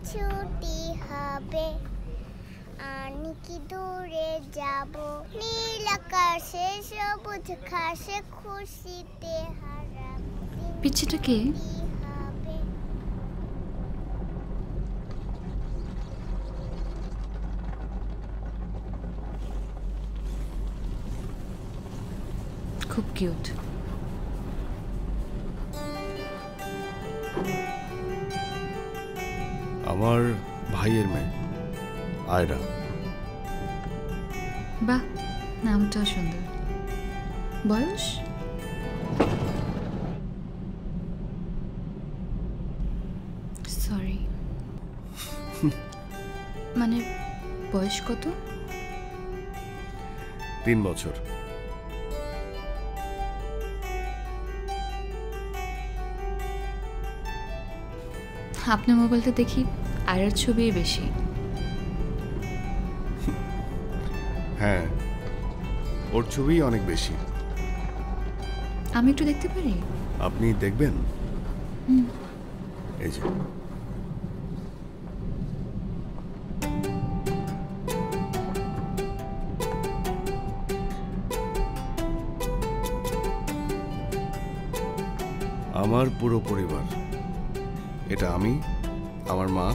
ছুটি হবে আমি কি দূরে যাব নীল আকাশে সবুজ ঘাসে খুশিতে হারাবো পিচ্চিটা কে? খুব কিউট। আমার ভাইয়ের মেয়ে আয়রা। বাহ, নামটা সুন্দর। বয়স? সরি, মানে বয়স কত? 3 বছর। আপনার মোবাইলটা দেখি আয়রার ছবিই বেশি। হ্যাঁ, ওর ছবি অনেক বেশি। আমি একটু দেখতে পারি? আপনি দেখবেন? এই যে। আমার পুরো পরিবার। এটা আমি, আমার মা,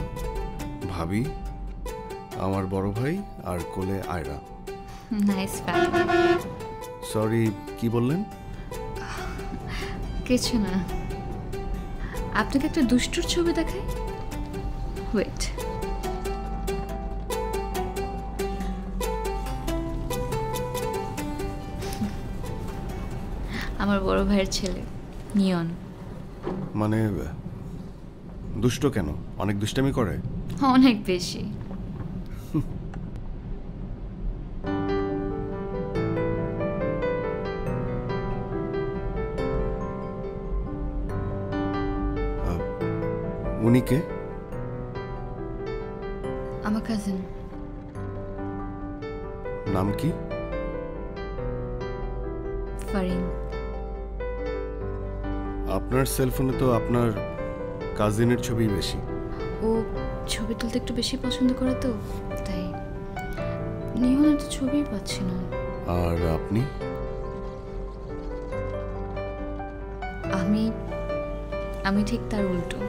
ভাবি, আমার বড় ভাই আর কোলে আয়রা। Nice family. সরি, কি বললেন? কিছু না। আপনাকে একটা দুষ্টুর ছবি দেখাই। ওয়েট। আমার বড় ভাইয়ের ছেলে নিয়ন। মানে দুষ্ট কেন? অনেক দুষ্টামি করে? অনেক বেশি। উনি কে? আমার কাজিন। নাম কি? ফারিন। আপনার সেলফোনে তো আপনার কাজিনের ছবি বেশি। ও ছবি তুলতে একটু বেশি পছন্দ করে তো, তাই। নিয়নের তো ছবিই পাচ্ছি না। আর আপনি? আমি ঠিক তার উল্টো।